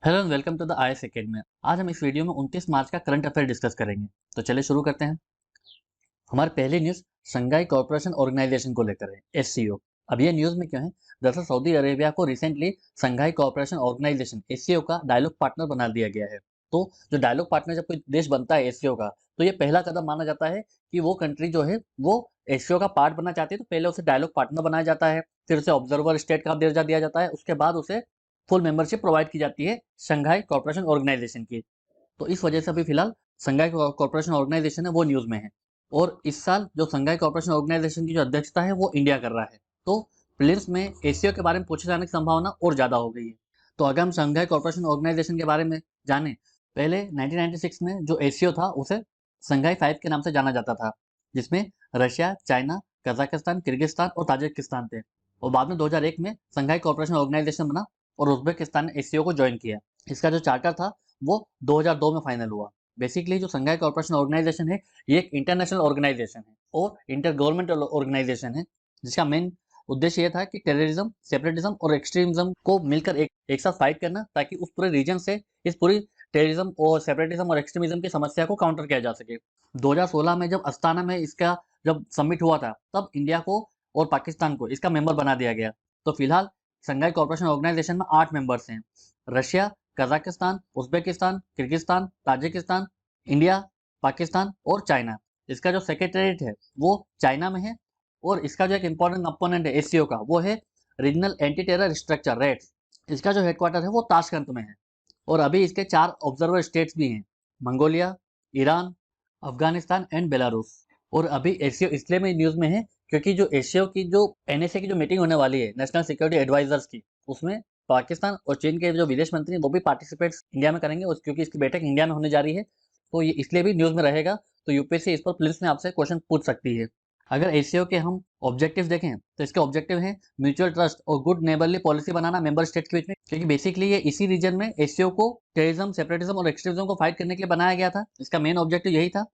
Hello and welcome to the IAS academy. आज हम इस वीडियो में 29 मार्च का करंट अफेयर डिस्कस करेंगे। तो चलिए शुरू करते हैं। हमारी पहली न्यूज़ शंघाई कॉर्पोरेशन ऑर्गेनाइजेशन को लेकर है, एससीओ। अब ये न्यूज़ में क्यों है? दरअसल सऊदी अरेबिया को recently Shanghai corporation organisation SCO का डायलॉग पार्टनर बना दिया गया है। तो जो डायलॉग पार्टनर जब कोई देश बनता है एससीओ का, तो ये पहला कदम माना जाता है कि वो कंट्री जो है वो एससीओ का पार्ट बनना चाहती है। तो पहले उसे डायलॉग पार्टनर बनाया जाता है, फिर उसे ऑब्जर्वर स्टेट का दर्जा दिया जाता है, उसके बाद उसे फुल मेंबरशिप प्रोवाइड की जाती है शंघाई कॉर्पोरेशन ऑर्गेनाइजेशन की। तो इस वजह से अभी फिलहाल शंघाई कॉर्पोरेशन ऑर्गेनाइजेशन है वो न्यूज़ में है। और इस साल जो शंघाई कॉर्पोरेशन ऑर्गेनाइजेशन की जो अध्यक्षता है वो इंडिया कर रहा है। तो प्रीलिम्स में एसीओ के बारे में पूछे जाने की संभावना और ज़्यादा हो गई है। तो अगर हम शंघाई कॉर्पोरेशन ऑर्गेनाइजेशन के बारे में जाने, पहले 1996 में जो एसीओ था उसे शंघाई फाइव के नाम से जाना जाता था, जिसमें रशिया, चाइना, कजाकिस्तान, किर्गिस्तान और ताजिकिस्तान थे। और बाद में 2001 में शंघाई कॉर्पोरेशन ऑर्गेनाइजेशन बना और उज्बेकिस्तान ने एसीओ को ज्वाइन किया। इसका जो चार्टर था वो 2002 में फाइनल हुआ। बेसिकली जो शंघाई कॉर्पोरेशन ऑर्गेनाइजेशन है ये एक इंटरनेशनल ऑर्गेनाइजेशन है और इंटर गवर्नमेंटल ऑर्गेनाइजेशन है, जिसका मेन उद्देश्य ये था कि टेररिज्म, सेपरेटिज्म और एक्सट्रीमिज्म को मिलकर एक साथ फाइट करना, ताकि उस पूरे रीजन से इस पूरी टेररिज्म और सेपरेटिज्म और एक्सट्रीमिज्म की समस्या को काउंटर किया जा सके। 2016 में जब अस्ताना में इसका जब समिट हुआ था, तब इंडिया को और पाकिस्तान को इसका मेंबर बना दिया गया। तो फिलहाल शंघाई कॉर्पोरेशन ऑर्गेनाइजेशन में 8 मेंबर्स हैं। Russia, Kazakhstan, Uzbekistan, Kyrgyzstan, Tajikistan, India, Pakistan और चाइना। इसका जो सेक्रेटरीट है वो चाइना में है। और इसका जो एक इंपॉर्टेंट कंपोनेंट है एससीओ का वो है regional anti terror structure rates. इसका जो हेडक्वार्टर है वो ताशकंद में है। और अभी इसके 4 ऑब्जर्वर स्टेट्स भी हैं, Mongolia, Iran, Afghanistan and Belarus. और अभी एससीओ इसलिए में न्यूज़ में है क्योंकि जो एससीओ की जो एनएसए की जो मीटिंग होने वाली है, नेशनल सिक्योरिटी एडवाइजर्स की, उसमें पाकिस्तान और चीन के जो विदेश मंत्री हैं वो भी पार्टिसिपेट इंडिया में करेंगे, क्योंकि इसकी बैठक इंडिया में होने जा रही है। तो ये इसलिए भी न्यूज़ में रहेगा। तो यूपीएससी इस पर प्रीलिम्स में आपसे क्वेश्चन पूछ सकती है। अगर एससीओ के हम ऑब्जेक्टिव देखें तो इसके ऑब्जेक्टिव है म्यूचुअल ट्रस्ट और गुड नेबरली पॉलिसी बनाना मेंबर स्टेट के बीच में, क्योंकि बेसिकली ये इसी रीजन में एससीओ को टेररिज्म, सेपरेटिज्म और एक्सट्रीमिज्म को फाइट करने के लिए बनाया गया था। इसका मेन ऑब्जेक्टिव यही था।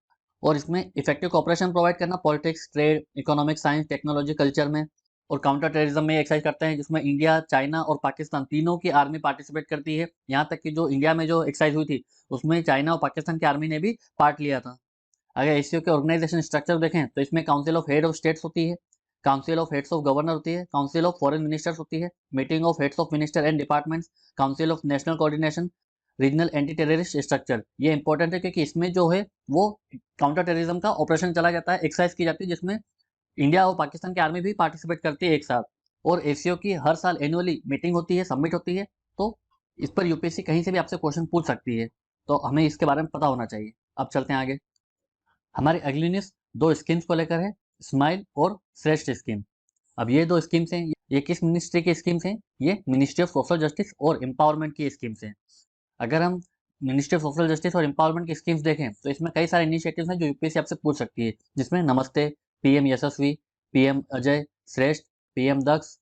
और इसमें इफेक्टिव कॉपरेशन प्रोवाइड करना politics, trade, economic, science, technology, culture में। और काउंटर टेररिज्म में एक्सरसाइज करते हैं, जिसमें इंडिया, चाइना और पाकिस्तान तीनों की आर्मी पार्टिसिपेट करती है। यहाँ तक कि जो इंडिया में जो एक्सरसाइज हुई थी उसमें चाइना और पाकिस्तान की आर्मी ने भी पार्ट लिया था। अगर एससीओ के ऑर्गेनाइजेशन स्ट्रक्चर देखें तो इसमें council of head of states होती है, council of heads of governor होती है, काउंसिल ऑफ फॉरेन मिनिस्टर्स होती है, meeting of heads of minister and departments, council of national coordination, regional anti terrorist structure. ये इंपॉर्टेंट है क्योंकि इसमें जो है वो काउंटर टेररिज्म का ऑपरेशन चला जाता है, एक्सरसाइज की जाती है, जिसमें इंडिया और पाकिस्तान की आर्मी भी पार्टिसिपेट करती है एक साथ। और एससीओ की हर साल एनुअली मीटिंग होती है, सबमिट होती है। तो इस पर यूपीएससी कहीं से भी आपसे क्वेश्चन पूछ सकती है, तो हमें इसके बारे में पता होना चाहिए। अब चलते हैं आगे। हमारी अगली न्यूज़ 2 स्कीम्स को लेकर है, स्माइल और श्रेष्ठ स्कीम। अब ये 2 स्कीम्स हैं, ये किस मिनिस्ट्री की स्कीम्स हैं? ये मिनिस्ट्री ऑफ सोशल जस्टिस और एम्पावरमेंट की स्कीम्स हैं। अगर हम मिनिस्ट्री ऑफ सोशल जस्टिस और एम्पावरमेंट की स्कीम्स देखें तो इसमें कई सारे इनिशिएटिव्स हैं जो यूपीएससी आपसे पूछ सकती है, जिसमें नमस्ते, PM Yashasvi, PM Ajay, Shreshtha, PM Daksh,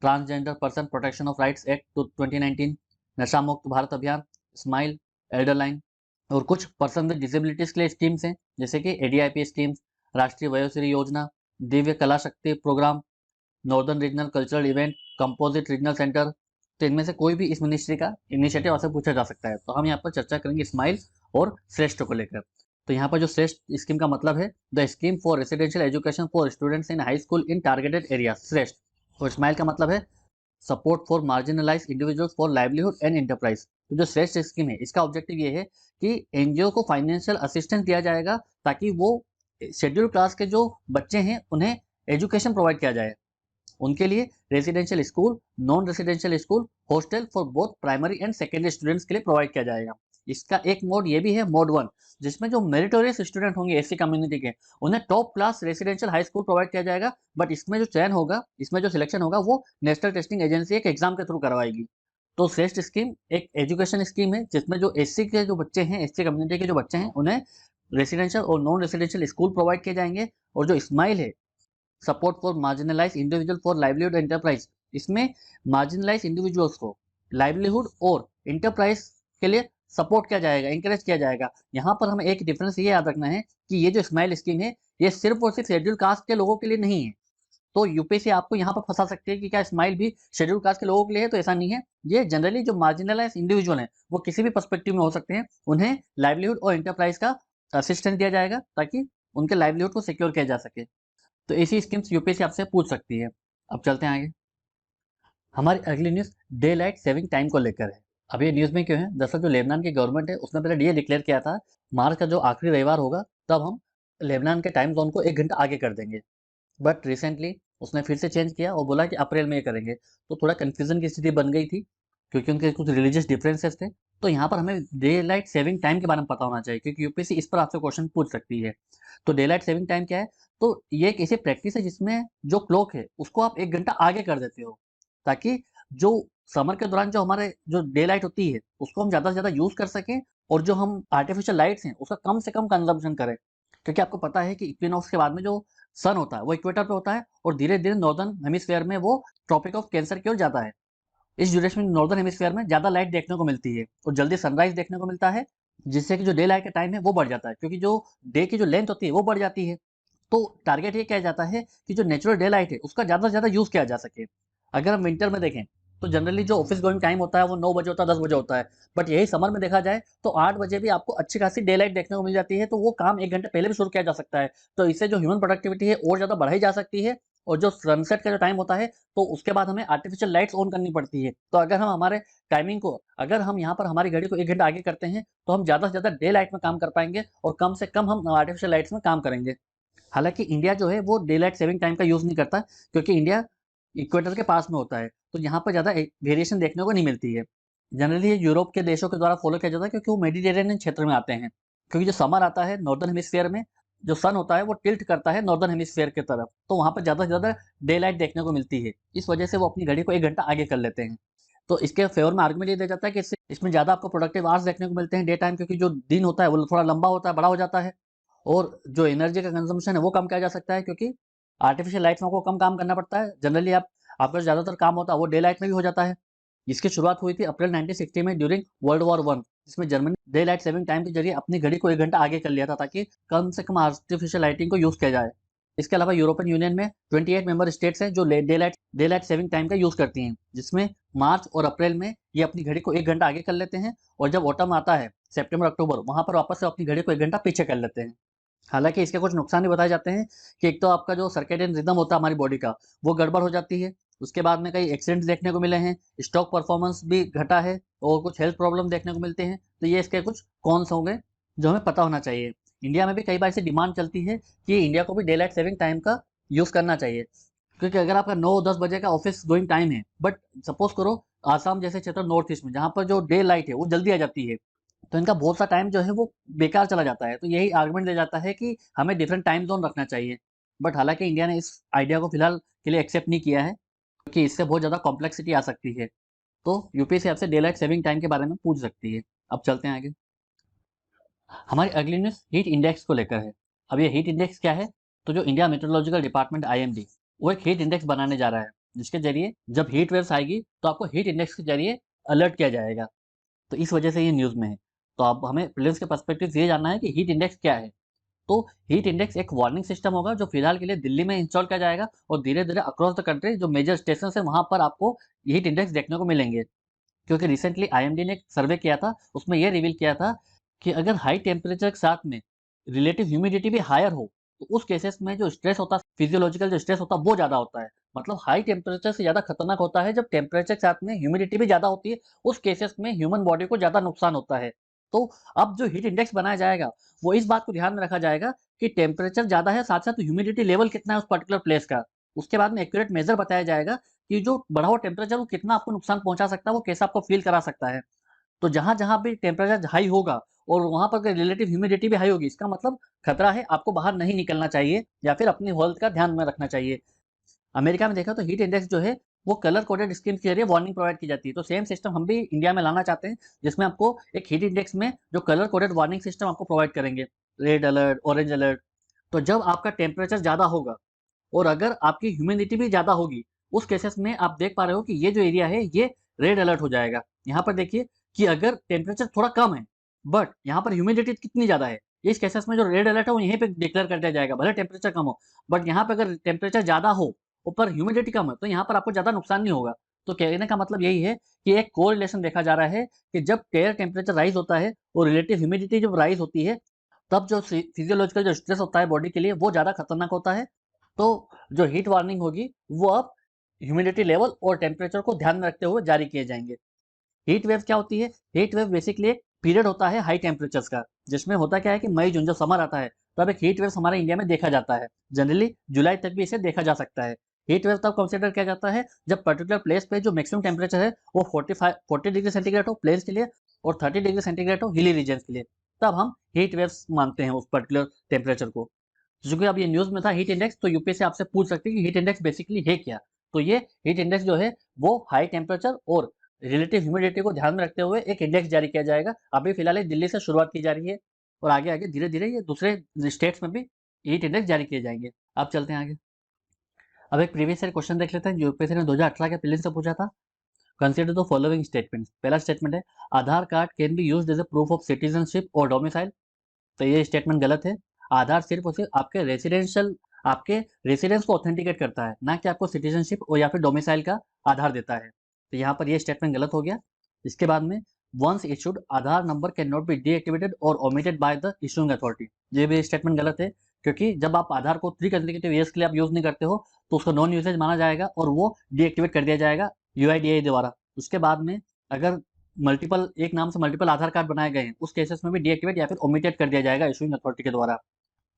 transgender person protection of rights act 2019, नशा मुक्त भारत अभियान, स्माइल, एल्डर लाइन। और कुछ पर्सन विद डिसेबिलिटीज के लिए स्कीम्स हैं, जैसे कि एडीआईपी स्कीम्स, राष्ट्रीय Vayoshri Yojana, Divya Kala Shakti programme, northern regional cultural event, composite regional centre. तो इनमें से कोई भी इस मिनिस्ट्री का इनिशिएटिव आपसे पूछा जा सकता है। तो हम यहाँ पर चर्चा करेंगे स्माइल और श्रेष्ठ को लेकर। तो यहाँ पर जो श्रेष्ठ स्कीम का मतलब है the scheme for residential education for students in high school in targeted area, Shreshtha. और स्माइल का मतलब है support for marginalise individuals for livelihood and enterprise. तो जो श्रेष्ठ स्कीम है इसका ऑब्जेक्टिव ये है कि एनजीओ को फाइनेंशियल असिस्टेंस दिया जाएगा, ताकि वो शेड्यूल क्लास के जो बच्चे हैं उन्हें एजुकेशन प्रोवाइड किया जाए। उनके लिए residential school, non residential school, hostel for both primary and secondary students के लिए प्रोवाइड किया जाएगा। इसका एक मोड ये भी है, मोड 1, जिसमें जो मेरिटोरियस स्टूडेंट होंगे एससी कम्युनिटी के, उन्हें top class residential high school provide किया जाएगा। बट इसमें जो चयन होगा, इसमें जो सिलेक्शन होगा वो नेशनल टेस्टिंग एजेंसी एक एग्जाम के थ्रू करवाएगी। तो श्रेष्ठ स्कीम एक एजुकेशन स्कीम है जिसमें जो एससी के जो बच्चे हैं, एससी कम्युनिटी के जो बच्चे हैं, उन्हें रेसिडेंशियल और नॉन रेसिडेंशियल स्कूल प्रोवाइड किए जाएंगे। और जो स्माइल है, support for marginalise individual for livelihood enterprise, इसमें मार्जिनलाइज इंडिविजुअल्स को लाइवलीहुड और एंटरप्राइज के लिए सपोर्ट किया जाएगा, इंकरेज किया जाएगा। यहाँ पर हमें एक डिफरेंस ये याद रखना है कि ये जो स्माइल स्कीम है ये सिर्फ और सिर्फ शेड्यूल कास्ट के लोगों के लिए नहीं है। तो यूपीएससी आपको यहाँ पर फंसा सकती है कि क्या स्माइल भी शेड्यूल कास्ट के लोगों के लिए है, तो ऐसा नहीं है। ये जनरली जो मार्जिनलाइज इंडिविजुअल हैं वो किसी भी पर्सपेक्टिव में हो सकते हैं, उन्हें लाइवलीहुड और इंटरप्राइज का असिस्टेंस दिया जाएगा ताकि उनके लाइवलीहुड को सिक्योर किया जा सके। तो ऐसी स्कीम्स यूपीएससी आपसे पूछ सकती है। अब चलते हैं आगे। हमारी अगली news day light saving time को लेकर है। अब ये न्यूज़ में क्यों है, दरअसल जो लेबनान की गवर्नमेंट है उसने पहले ये डिक्लेयर किया था मार्च का जो आखिरी रविवार होगा तब हम लेबनान के टाइम जोन को 1 घंटा आगे कर देंगे। बट रिसेंटली उसने फिर से चेंज किया और बोला कि अप्रैल में ये करेंगे। तो थोड़ा कन्फ्यूजन की स्थिति बन गई थी क्योंकि उनके कुछ रिलीजियस डिफरेंसेस थे। तो यहाँ पर हमें डे लाइट सेविंग टाइम के बारे में पता होना चाहिए क्योंकि यूपीएससी इस पर आपसे क्वेश्चन पूछ सकती है। तो डे लाइट सेविंग टाइम क्या है, तो ये एक ऐसी प्रैक्टिस है जिसमें जो क्लॉक है उसको आप 1 घंटा आगे कर देते हो ताकि जो समर के दौरान जो हमारे जो डे लाइट होती है उसको हम ज़्यादा से ज़्यादा यूज़ कर सकें और जो हम आर्टिफिशियल लाइट्स हैं उसका कम से कम कंजम्पशन करें। क्योंकि आपको पता है कि इक्विनॉक्स के बाद में जो सन होता है वो इक्वेटर पे होता है और धीरे धीरे नॉर्दर्न हेमिस्फीयर में वो ट्रॉपिक ऑफ कैंसर की ओर जाता है। इस ड्यूरेशन में नॉर्दर्न हेमिस्फीयर में ज़्यादा लाइट देखने को मिलती है और जल्दी सनराइज देखने को मिलता है, जिससे कि जो डे लाइट का टाइम है वो बढ़ जाता है क्योंकि जो डे की जो लेंथ होती है वो बढ़ जाती है। तो टारगेट ये किया जाता है कि जो नेचुरल डे लाइट है उसका ज़्यादा से ज़्यादा यूज़ किया जा सके। अगर हम विंटर में देखें तो जनरली जो ऑफिस गोइंग टाइम होता है वो 9 बजे होता है, 10 बजे होता है। बट यही समर में देखा जाए तो 8 बजे भी आपको अच्छी खासी डे लाइट देखने को मिल जाती है, तो वो काम 1 घंटे पहले भी शुरू किया जा सकता है। तो इससे जो ह्यूमन प्रोडक्टिविटी है और ज़्यादा बढ़ाई जा सकती है। और जो सनसेट का जो टाइम होता है तो उसके बाद हमें आर्टिफिशियल लाइट्स ऑन करनी पड़ती है। तो अगर हम हमारे टाइमिंग को अगर हम यहाँ पर हमारी घड़ी को 1 घंटा आगे करते हैं तो हम ज़्यादा से ज़्यादा डे लाइट में काम कर पाएंगे और कम से कम हम आर्टिफिशियल लाइट्स में काम करेंगे। हालांकि इंडिया जो है वो डे लाइट सेविंग टाइम का यूज़ नहीं करता क्योंकि इंडिया इक्वेटर के पास में होता है, तो यहाँ पर ज़्यादा वेरिएशन देखने को नहीं मिलती है। जनरली ये यूरोप के देशों के द्वारा फॉलो किया जाता है क्योंकि वो मेडिटेरेनियन क्षेत्र में आते हैं। क्योंकि जो समर आता है नॉर्दर्न हेमिस्फीयर में जो सन होता है वो टिल्ट करता है नॉर्दर्न हेमिस्फीयर की तरफ, तो वहाँ पर ज़्यादा से ज़्यादा डे लाइट देखने को मिलती है। इस वजह से वो अपनी घड़ी को 1 घंटा आगे कर लेते हैं। तो इसके फेवर में आर्गुमेंट ये दिया जाता है कि इसमें ज़्यादा आपको प्रोडक्टिव आवर्स देखने को मिलते हैं डे टाइम, क्योंकि जो दिन होता है वो थोड़ा लंबा होता है, बड़ा हो जाता है। और जो एनर्जी का कंजम्पशन है वो कम किया जा सकता है क्योंकि आर्टिफिशियल लाइट में आपको कम काम करना पड़ता है। जनरली आपका ज़्यादातर काम होता है वो डे लाइट में भी हो जाता है। इसकी शुरुआत हुई थी अप्रैल 1960 में ड्यूरिंग वर्ल्ड वॉर वन, जिसमें Germany day light saving time के जरिए अपनी घड़ी को 1 घंटा आगे कर लिया था ताकि कम से कम आर्टिफिशियल लाइटिंग को यूज़ किया जाए। इसके अलावा यूरोपियन यूनियन में 28 मेंबर स्टेट्स हैं जो डे लाइट सेविंग टाइम का यूज़ करती हैं, जिसमें मार्च और अप्रैल में ये अपनी घड़ी को 1 घंटा आगे कर लेते हैं और जब ऑटम आता है सितंबर अक्टूबर वहाँ पर वापस से अपनी घड़ी को 1 घंटा पीछे कर लेते हैं। हालाँकि इसके कुछ नुकसान भी बताए जाते हैं कि एक तो आपका जो सर्केडियन रिदम होता है हमारी बॉडी का, वो गड़बड़ हो जाती है। उसके बाद में कई एक्सीडेंट्स देखने को मिले हैं, स्टॉक परफॉर्मेंस भी घटा है और कुछ हेल्थ प्रॉब्लम देखने को मिलते हैं। तो ये इसके कुछ कॉन्स होंगे जो हमें पता होना चाहिए। इंडिया में भी कई बार ऐसी डिमांड चलती है कि इंडिया को भी डे लाइट सेविंग टाइम का यूज़ करना चाहिए। क्योंकि अगर आपका 9-10 बजे का ऑफिस गोइंग टाइम है, बट सपोज़ करो आसाम जैसे क्षेत्र नॉर्थ ईस्ट में जहाँ पर जो डे लाइट है वो जल्दी आ जाती है, तो इनका बहुत सा टाइम जो है वो बेकार चला जाता है। तो यही आर्गुमेंट दिया जाता है कि हमें डिफरेंट टाइम ज़ोन रखना चाहिए। बट हालाँकि इंडिया ने इस आइडिया को फिलहाल के लिए एक्सेप्ट नहीं किया है क्योंकि इससे बहुत ज़्यादा कॉम्प्लेक्सिटी आ सकती है। तो यूपीएससी आपसे डे लाइट सेविंग टाइम के बारे में पूछ सकती है। अब चलते हैं आगे। हमारी अगली न्यूज़ हीट इंडेक्स को लेकर है। अब ये हीट इंडेक्स क्या है? तो जो इंडिया मेट्रोलॉजिकल डिपार्टमेंट आईएमडी वो एक हीट इंडेक्स बनाने जा रहा है, जिसके ज़रिए जब हीट वेव्स आएगी तो आपको हीट इंडेक्स के ज़रिए अलर्ट किया जाएगा। तो इस वजह से ये न्यूज़ में है। तो अब हमें प्रीलिम्स के पर्सपेक्टिव से ये जानना है कि हीट इंडेक्स क्या है? तो हीट इंडेक्स एक वार्निंग सिस्टम होगा जो फिलहाल के लिए दिल्ली में इंस्टॉल किया जाएगा और धीरे-धीरे अक्रॉस द कंट्री जो मेजर स्टेशंस हैं वहाँ पर आपको हीट इंडेक्स देखने को मिलेंगे। क्योंकि रिसेंटली आईएमडी ने एक सर्वे किया था, उसमें ये रिवील किया था कि अगर हाई टेम्परेचर के साथ में रिलेटिव ह्यूमिडिटी भी हायर हो, तो उस केसेस में जो स्ट्रेस होता है, फिजियोलॉजिकल जो स्ट्रेस होता है, वो ज़्यादा होता है। मतलब हाई टेम्परेचर से ज़्यादा खतरनाक होता है जब टेम्परेचर के साथ में ह्यूमिडिटी भी ज़्यादा होती है, उस केसेस में ह्यूमन बॉडी को ज़्यादा नुकसान होता है। तो अब जो हीट इंडेक्स बनाया जाएगा, वो इस बात को ध्यान में रखा जाएगा कि टेम्परेचर ज़्यादा है, साथ-साथ ह्यूमिडिटी लेवल कितना है उस पर्टिकुलर प्लेस का। उसके बाद में एक्यूरेट मेजर बताया जाएगा कि जो बढ़ा हुआ टेम्परेचर वो कितना आपको नुकसान पहुँचा सकता है, वो कैसा आपको फ़ील करा सकता है। तो जहाँ-जहाँ भी टेम्परेचर हाई होगा और वहाँ पर अगर रिलेटिव ह्यूमिडिटी भी हाई होगी, इसका मतलब खतरा है, आपको बाहर नहीं निकलना चाहिए या फिर अपनी हेल्थ का ध्यान में रखना चाहिए। अमेरिका में देखा तो हीट इंडेक्स जो है वो कलर कोडेड स्कीम के जरिए वार्निंग प्रोवाइड की जाती है। तो सेम सिस्टम हम भी इंडिया में लाना चाहते हैं, जिसमें आपको एक हीट इंडेक्स में जो कलर कोडेड वार्निंग सिस्टम आपको प्रोवाइड करेंगे, रेड अलर्ट, ऑरेंज अलर्ट। तो जब आपका टेम्परेचर ज़्यादा होगा और अगर आपकी ह्यूमिडिटी भी ज़्यादा होगी, उस केसेस में आप देख पा रहे हो कि ये जो एरिया है ये रेड अलर्ट हो जाएगा। यहाँ पर देखिए कि अगर टेम्परेचर थोड़ा कम है, बट यहाँ पर ह्यूमिडिटी कितनी ज़्यादा है, इस केसेस में जो रेड अलर्ट है वो यहीं पे डिक्लेयर कर दिया जाएगा, भले टेम्परेचर कम हो। बट यहाँ पे अगर टेम्परेचर ज़्यादा हो ऊपर ह्यूमिडिटी कम है, तो यहाँ पर आपको ज़्यादा नुकसान नहीं होगा। तो कहने का मतलब यही है कि एक कोरिलेशन देखा जा रहा है कि जब एयर टेम्परेचर राइज होता है और रिलेटिव ह्यूमिडिटी जब राइज होती है, तब जो फिजियोलॉजिकल जो स्ट्रेस होता है बॉडी के लिए वो ज़्यादा खतरनाक होता है। तो जो हीट वार्निंग होगी वो अब ह्यूमिडिटी लेवल और टेम्परेचर को ध्यान में रखते हुए जारी किए जाएंगे। हीट वेव क्या होती है? हीट वेव बेसिकली एक पीरियड होता है हाई टेम्परेचर्स का, जिसमें होता क्या है कि मई जून जब समर आता है तब एक हीट वेव हमारे इंडिया में देखा जाता है। जनरली जुलाई तक भी इसे देखा जा सकता है। हीट वेव तब कंसिडर किया जाता है जब पर्टिकुलर प्लेस पे जो मैक्सिमम टेम्परेचर है वो 40 डिग्री सेंटीग्रेड हो प्लेन्स के लिए और 30 डिग्री सेंटीग्रेड हो हिली रीजन के लिए, तब हम हीट वेव्स मानते हैं उस पर्टिकुलर टेम्परेचर को। क्योंकि अब ये न्यूज में था हीट इंडेक्स, तो यूपीएससी आपसे पूछ सकती है कि हीट इंडेक्स बेसिकली है क्या। तो ये हीट इंडेक्स जो है वो हाई टेम्परेचर और रिलेटिव ह्यूमिडिटी को ध्यान में रखते हुए एक इंडेक्स जारी किया जाएगा। अभी फिलहाल दिल्ली से शुरुआत की जा रही है और आगे आगे धीरे धीरे ये दूसरे स्टेट्स में भी हीट इंडेक्स जारी किए जाएंगे। अब चलते हैं आगे। अब एक प्रीवियस ईयर क्वेश्चन देख लेते हैं जो यूपीएससी ने 2018 के प्रीलिम्स से पूछा था। Consider the following statements. पहला स्टेटमेंट है Aadhaar card can be used as a proof of citizenship और डोमिसाइल। तो ये स्टेटमेंट गलत है। आधार सिर्फ और सिर्फ आपके रेसिडेंस को ऑथेंटिकेट करता है, ना कि आपको सिटीजनशिप और या फिर डोमिसाइल का आधार देता है। तो यहाँ पर ये स्टेटमेंट गलत हो गया। इसके बाद में once issued Aadhaar number can not be deactivated और omitted by the issuing authority. ये भी स्टेटमेंट गलत है, क्योंकि जब आप आधार को 3 कंसेक्यूटिव ईयर्स के लिए आप यूज नहीं करते हो तो उसको नॉन यूसेज माना जाएगा और वो डीएक्टिवेट कर दिया जाएगा यूआईडीएआई द्वारा। उसके बाद में अगर मल्टीपल एक नाम से मल्टीपल आधार कार्ड बनाए गए हैं उस केसेस में भी डीएक्टिवेट या फिर ओमिटेड कर दिया जाएगा इशूइंग अथॉरिटी के द्वारा।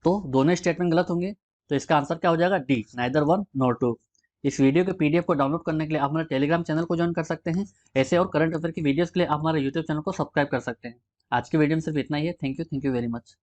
तो दोनों स्टेटमेंट गलत होंगे। तो इसका आंसर क्या हो जाएगा? D, neither one nor two. इस वीडियो के पीडीएफ को डाउनलोड करने के लिए आप हमारे टेलीग्राम चैनल को ज्वाइन कर सकते हैं। ऐसे और करंट अफेयर की वीडियोस के लिए आप हमारे यूट्यूब चैनल को सब्सक्राइब कर सकते हैं। आज के वीडियो में सिर्फ इतना ही है। Thank you very much.